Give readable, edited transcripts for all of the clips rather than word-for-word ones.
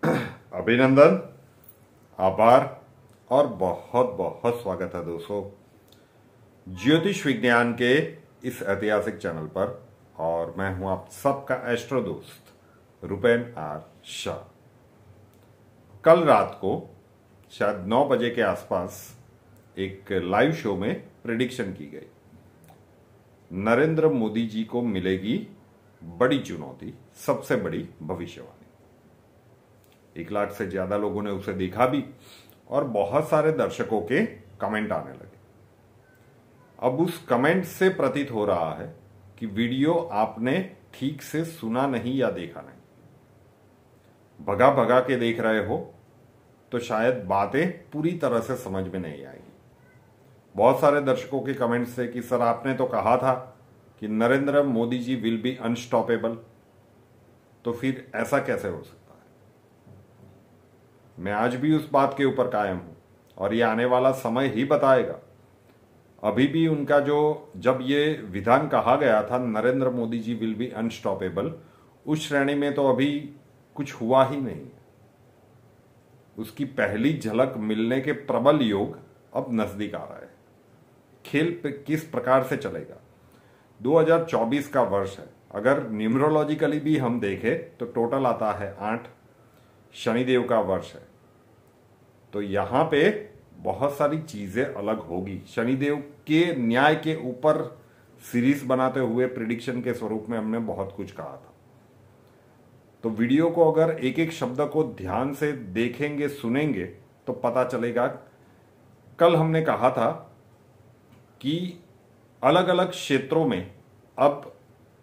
अभिनंदन, आभार और बहुत बहुत स्वागत है दोस्तों ज्योतिष विज्ञान के इस ऐतिहासिक चैनल पर। और मैं हूं आप सबका एस्ट्रो दोस्त रुपेन आर शाह। कल रात को शायद 9 बजे के आसपास एक लाइव शो में प्रेडिक्शन की गई। नरेंद्र मोदी जी को मिलेगी बड़ी चुनौती, सबसे बड़ी भविष्यवाणी। 1 लाख से ज्यादा लोगों ने उसे देखा भी और बहुत सारे दर्शकों के कमेंट आने लगे। अब उस कमेंट से प्रतीत हो रहा है कि वीडियो आपने ठीक से सुना नहीं या देखा नहीं। भगा भगा के देख रहे हो तो शायद बातें पूरी तरह से समझ में नहीं आएगी। बहुत सारे दर्शकों के कमेंट से कि सर आपने तो कहा था कि Narendra Modi ji will be unstoppable, तो फिर ऐसा कैसे हो सकता है। मैं आज भी उस बात के ऊपर कायम हूं और ये आने वाला समय ही बताएगा। अभी भी उनका जब ये विधान कहा गया था Narendra Modi ji will be unstoppable, उस श्रेणी में तो अभी कुछ हुआ ही नहीं। उसकी पहली झलक मिलने के प्रबल योग अब नजदीक आ रहा है। खेल किस प्रकार से चलेगा। 2024 का वर्ष है। अगर न्यूमरोलॉजिकली भी हम देखें तो टोटल आता है 8। शनिदेव का वर्ष है, तो यहां पे बहुत सारी चीजें अलग होगी। शनिदेव के न्याय के ऊपर सीरीज बनाते हुए प्रिडिक्शन के स्वरूप में हमने बहुत कुछ कहा था। तो वीडियो को अगर एक एक शब्द को ध्यान से देखेंगे, सुनेंगे तो पता चलेगा। कल हमने कहा था कि अलग अलग क्षेत्रों में अब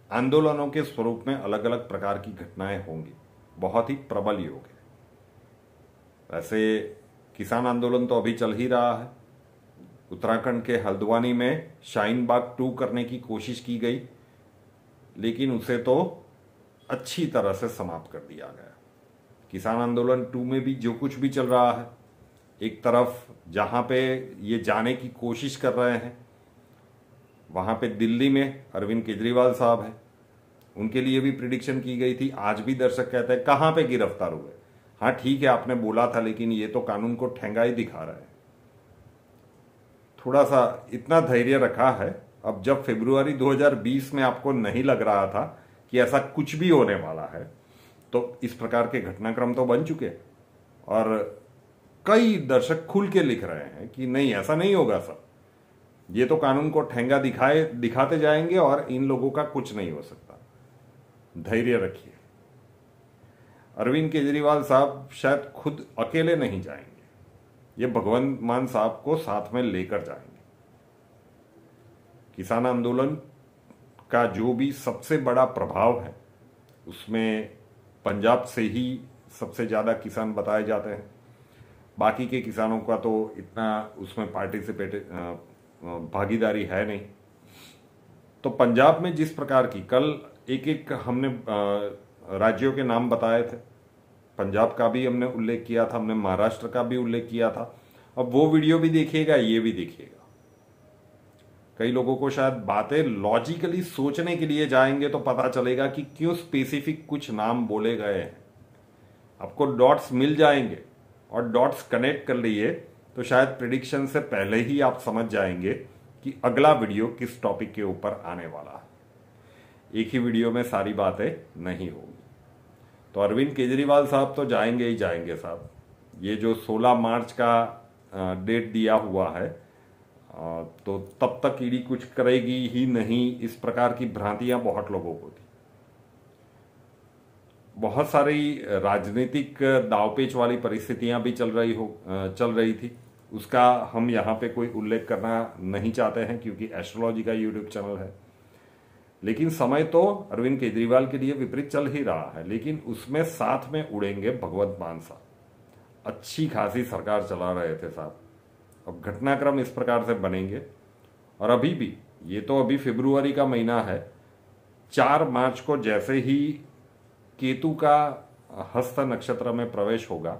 आंदोलनों के स्वरूप में अलग अलग प्रकार की घटनाएं होंगी। बहुत ही प्रबल योग है। वैसे किसान आंदोलन तो अभी चल ही रहा है। उत्तराखंड के हल्द्वानी में शाहीन बाग 2 करने की कोशिश की गई, लेकिन उसे तो अच्छी तरह से समाप्त कर दिया गया। किसान आंदोलन 2 में भी जो कुछ भी चल रहा है, एक तरफ जहां पे ये जाने की कोशिश कर रहे हैं, वहां पे दिल्ली में अरविंद केजरीवाल साहब हैं, उनके लिए भी प्रिडिक्शन की गई थी। आज भी दर्शक कहते हैं कहां पे गिरफ्तार हुए। हाँ ठीक है, आपने बोला था, लेकिन ये तो कानून को ठेंगा ही दिखा रहा है। थोड़ा सा इतना धैर्य रखा है। अब जब फरवरी 2020 में आपको नहीं लग रहा था कि ऐसा कुछ भी होने वाला है, तो इस प्रकार के घटनाक्रम तो बन चुके और कई दर्शक खुल के लिख रहे हैं कि नहीं, ऐसा नहीं होगा सर, ये तो कानून को ठेंगा दिखाते जाएंगे और इन लोगों का कुछ नहीं हो सकता। धैर्य रखिए। अरविंद केजरीवाल साहब शायद खुद अकेले नहीं जाएंगे, ये भगवंत मान साहब को साथ में लेकर जाएंगे। किसान आंदोलन का जो भी सबसे बड़ा प्रभाव है, उसमें पंजाब से ही सबसे ज्यादा किसान बताए जाते हैं। बाकी के किसानों का तो इतना उसमें पार्टिसिपेट भागीदारी है नहीं। तो पंजाब में जिस प्रकार की कल एक एक हमने राज्यों के नाम बताए थे। पंजाब का भी हमने उल्लेख किया था, हमने महाराष्ट्र का भी उल्लेख किया था। अब वो वीडियो भी देखिएगा, ये भी देखिएगा। कई लोगों को शायद बातें लॉजिकली सोचने के लिए जाएंगे तो पता चलेगा कि क्यों स्पेसिफिक कुछ नाम बोले गए हैं। आपको डॉट्स मिल जाएंगे और डॉट्स कनेक्ट कर लिए तो शायद प्रिडिक्शन से पहले ही आप समझ जाएंगे कि अगला वीडियो किस टॉपिक के ऊपर आने वाला है। एक ही वीडियो में सारी बातें नहीं होगी। तो अरविंद केजरीवाल साहब तो जाएंगे ही जाएंगे साहब। ये जो 16 मार्च का डेट दिया हुआ है, तो तब तक ईडी कुछ करेगी ही नहीं, इस प्रकार की भ्रांतियां बहुत लोगों को थी। बहुत सारी राजनीतिक दावपेच वाली परिस्थितियां भी चल रही थी। उसका हम यहाँ पे कोई उल्लेख करना नहीं चाहते हैं क्योंकि एस्ट्रोलॉजी का यूट्यूब चैनल है। लेकिन समय तो अरविंद केजरीवाल के लिए विपरीत चल ही रहा है, लेकिन उसमें साथ में उड़ेंगे भगवंत मान साहब। अच्छी खासी सरकार चला रहे थे साहब। अब घटनाक्रम इस प्रकार से बनेंगे। और अभी भी ये तो अभी फरवरी का महीना है। 4 मार्च को जैसे ही केतु का हस्त नक्षत्र में प्रवेश होगा,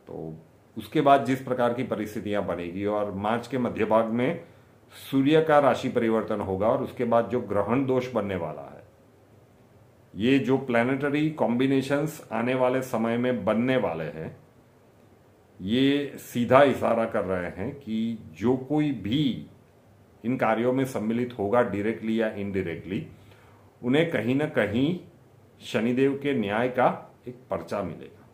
तो उसके बाद जिस प्रकार की परिस्थितियां बनेगी और मार्च के मध्य भाग में सूर्य का राशि परिवर्तन होगा और उसके बाद जो ग्रहण दोष बनने वाला है, ये जो प्लैनेटरी कॉम्बिनेशंस आने वाले समय में बनने वाले हैं, ये सीधा इशारा कर रहे हैं कि जो कोई भी इन कार्यों में सम्मिलित होगा डायरेक्टली या इनडायरेक्टली, उन्हें कहीं ना कहीं शनिदेव के न्याय का एक पर्चा मिलेगा।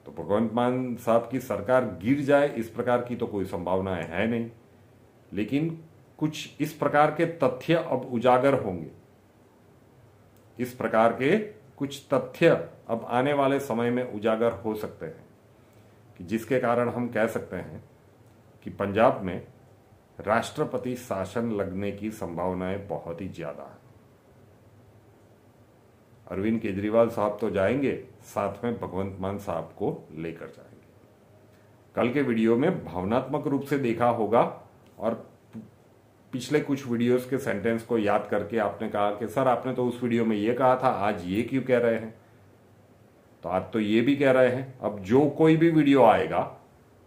तो भगवंत मान साहब की सरकार गिर जाए इस प्रकार की तो कोई संभावनाएं है नहीं, लेकिन कुछ इस प्रकार के तथ्य अब उजागर होंगे। इस प्रकार के कुछ तथ्य अब आने वाले समय में उजागर हो सकते हैं कि जिसके कारण हम कह सकते हैं कि पंजाब में राष्ट्रपति शासन लगने की संभावनाएं बहुत ही ज्यादा है। अरविंद केजरीवाल साहब तो जाएंगे, साथ में भगवंत मान साहब को लेकर जाएंगे। कल के वीडियो में भावनात्मक रूप से देखा होगा और पिछले कुछ वीडियोस के सेंटेंस को याद करके आपने कहा कि सर आपने तो उस वीडियो में ये कहा था, आज ये क्यों कह रहे हैं? तो आज तो ये भी कह रहे हैं। अब जो कोई भी वीडियो आएगा,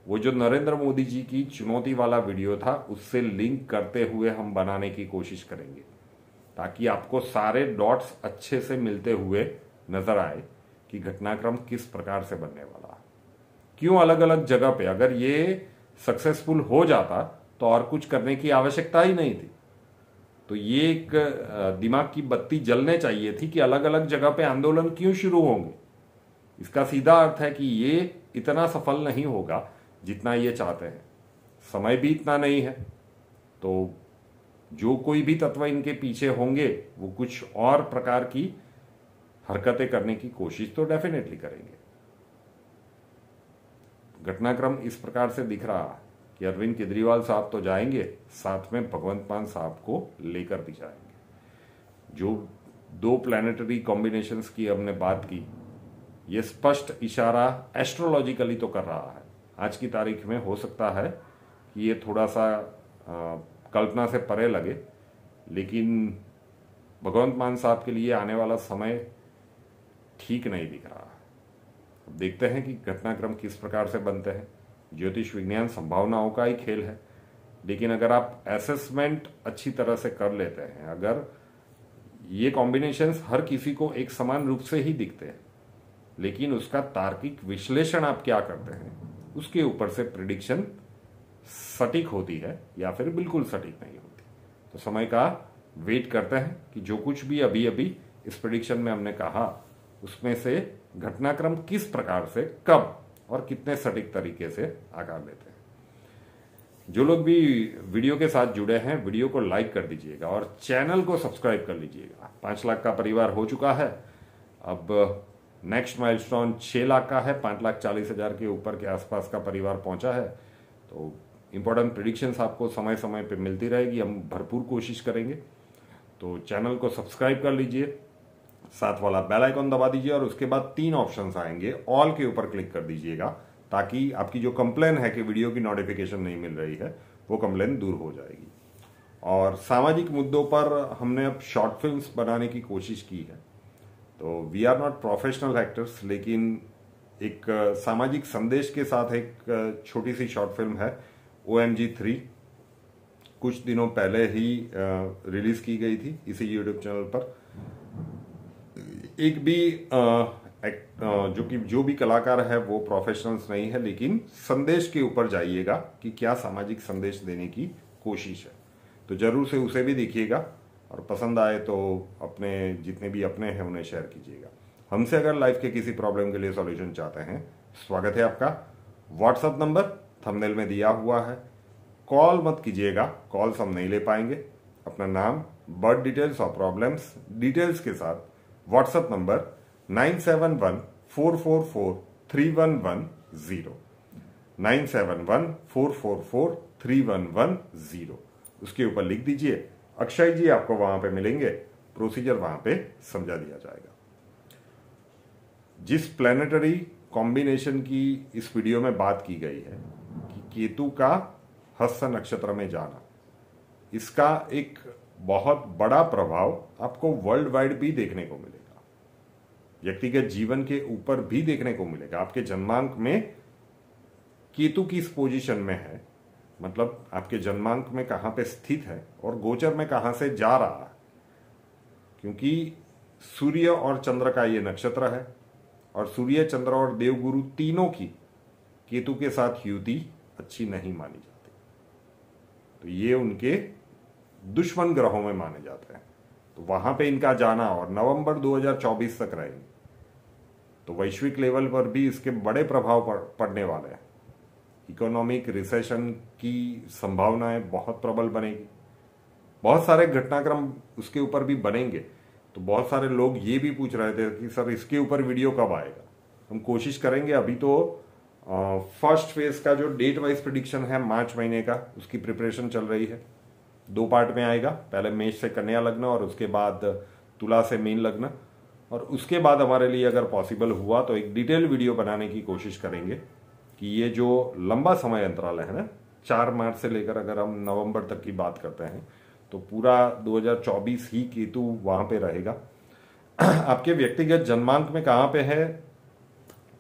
वो जो नरेंद्र मोदी जी की चुनौती वाला वीडियो था, उससे लिंक करते हुए हम बनाने की कोशिश करेंगे, ताकि आपको सारे डॉट्स अच्छे से मिलते हुए नजर आए कि घटनाक्रम किस प्रकार से बनने वाला है। क्यों अलग अलग जगह पे, अगर ये सक्सेसफुल हो जाता तो और कुछ करने की आवश्यकता ही नहीं थी। तो ये एक दिमाग की बत्ती जलने चाहिए थी कि अलग अलग जगह पे आंदोलन क्यों शुरू होंगे। इसका सीधा अर्थ है कि ये इतना सफल नहीं होगा जितना ये चाहते हैं, समय भी इतना नहीं है। तो जो कोई भी तत्व इनके पीछे होंगे वो कुछ और प्रकार की हरकतें करने की कोशिश तो डेफिनेटली करेंगे। घटनाक्रम इस प्रकार से दिख रहा है कि अरविंद केजरीवाल साहब तो जाएंगे, साथ में भगवंत मान साहब को लेकर भी जाएंगे। जो दो प्लैनेटरी कॉम्बिनेशंस की हमने बात की, ये स्पष्ट इशारा एस्ट्रोलॉजिकली तो कर रहा है। आज की तारीख में हो सकता है कि ये थोड़ा सा कल्पना से परे लगे, लेकिन भगवंत मान साहब के लिए आने वाला समय ठीक नहीं दिख रहा है। अब देखते हैं कि घटनाक्रम किस प्रकार से बनते हैं। ज्योतिष विज्ञान संभावनाओं का ही खेल है, लेकिन अगर आप असेसमेंट अच्छी तरह से कर लेते हैं, अगर ये कॉम्बिनेशंस हर किसी को एक समान रूप से ही दिखते हैं, लेकिन उसका तार्किक विश्लेषण आप क्या करते हैं, उसके ऊपर से प्रिडिक्शन सटीक होती है या फिर बिल्कुल सटीक नहीं होती। तो समय का वेट करते हैं कि जो कुछ भी अभी अभी इस प्रिडिक्शन में हमने कहा, उसमें से घटनाक्रम किस प्रकार से, कब और कितने सटीक तरीके से आकार लेते हैं। जो लोग भी वीडियो के साथ जुड़े हैं, वीडियो को लाइक कर दीजिएगा और चैनल को सब्सक्राइब कर लीजिएगा। 5 लाख का परिवार हो चुका है, अब नेक्स्ट माइलस्टोन 6 लाख का है। 5,40,000 के ऊपर के आसपास का परिवार पहुंचा है। तो इंपॉर्टेंट प्रिडिक्शंस आपको समय समय पे मिलती रहेगी, हम भरपूर कोशिश करेंगे। तो चैनल को सब्सक्राइब कर लीजिए, साथ वाला बेल आइकॉन दबा दीजिए और उसके बाद 3 ऑप्शंस आएंगे, ऑल के ऊपर क्लिक कर दीजिएगा, ताकि आपकी जो कंप्लेन है कि वीडियो की नोटिफिकेशन नहीं मिल रही है, वो कंप्लेन दूर हो जाएगी। और सामाजिक मुद्दों पर हमने अब शॉर्ट फिल्म्स बनाने की कोशिश की है। तो we are not professional actors, लेकिन एक सामाजिक संदेश के साथ एक छोटी सी शॉर्ट फिल्म है OMG 3, कुछ दिनों पहले ही रिलीज की गई थी इसी यूट्यूब चैनल पर। एक भी जो भी कलाकार है वो प्रोफेशनल्स नहीं है, लेकिन संदेश के ऊपर जाइएगा कि क्या सामाजिक संदेश देने की कोशिश है। तो जरूर से उसे भी देखिएगा और पसंद आए तो अपने जितने भी अपने हैं उन्हें शेयर कीजिएगा। हमसे अगर लाइफ के किसी प्रॉब्लम के लिए सॉल्यूशन चाहते हैं, स्वागत है आपका। व्हाट्सएप नंबर थंबनेल में दिया हुआ है। कॉल मत कीजिएगा, कॉल्स हम नहीं ले पाएंगे। अपना नाम, बर्थ डिटेल्स और प्रॉब्लम्स डिटेल्स के साथ व्हाट्सएप नंबर 9714443110 9714443110 उसके ऊपर लिख दीजिए। अक्षय जी आपको वहां पे मिलेंगे, प्रोसीजर वहां पे समझा दिया जाएगा। जिस प्लैनेटरी कॉम्बिनेशन की इस वीडियो में बात की गई है कि केतु का हस्त नक्षत्र में जाना, इसका एक बहुत बड़ा प्रभाव आपको वर्ल्ड वाइड भी देखने को मिलेगा, व्यक्तिगत जीवन के ऊपर भी देखने को मिलेगा। आपके जन्मांक में केतु किस पोजीशन में है, मतलब आपके जन्मांक में कहां पे स्थित है और गोचर में कहां से जा रहा है, क्योंकि सूर्य और चंद्र का ये नक्षत्र है और सूर्य, चंद्र और देवगुरु तीनों की केतु के साथ युति अच्छी नहीं मानी जाती, तो ये उनके दुश्मन ग्रहों में माने जाते हैं। तो वहां पे इनका जाना और नवंबर 2024 तक रहेंगे, तो वैश्विक लेवल पर भी इसके बड़े प्रभाव पड़ने वाले हैं। इकोनॉमिक रिसेशन की संभावनाएं बहुत प्रबल बनेगी, बहुत सारे घटनाक्रम उसके ऊपर भी बनेंगे। तो बहुत सारे लोग ये भी पूछ रहे थे कि सर इसके ऊपर वीडियो कब आएगा। हम कोशिश करेंगे। अभी तो फर्स्ट फेज का जो डेट वाइज प्रिडिक्शन है मार्च महीने का, उसकी प्रिपरेशन चल रही है। 2 पार्ट में आएगा, पहले मेष से कन्या लग्न और उसके बाद तुला से मीन लग्न, और उसके बाद हमारे लिए अगर पॉसिबल हुआ तो एक डिटेल वीडियो बनाने की कोशिश करेंगे कि ये जो लंबा समय अंतराल है ना, 4 मार्च से लेकर अगर हम नवंबर तक की बात करते हैं तो पूरा 2024 ही केतु वहां पे रहेगा। आपके व्यक्तिगत जन्मांक में कहां पे है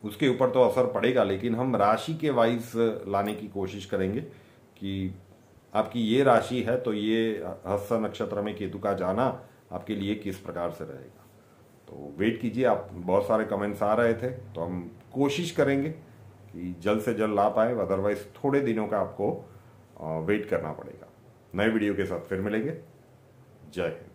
उसके ऊपर तो असर पड़ेगा, लेकिन हम राशि के वाइज लाने की कोशिश करेंगे कि आपकी ये राशि है तो ये हस्त नक्षत्र में केतु का जाना आपके लिए किस प्रकार से रहेगा। तो वेट कीजिए, आप बहुत सारे कमेंट्स आ रहे थे तो हम कोशिश करेंगे कि जल्द से जल्द ला पाए, अदरवाइज थोड़े दिनों का आपको वेट करना पड़ेगा। नए वीडियो के साथ फिर मिलेंगे। जय हिंद।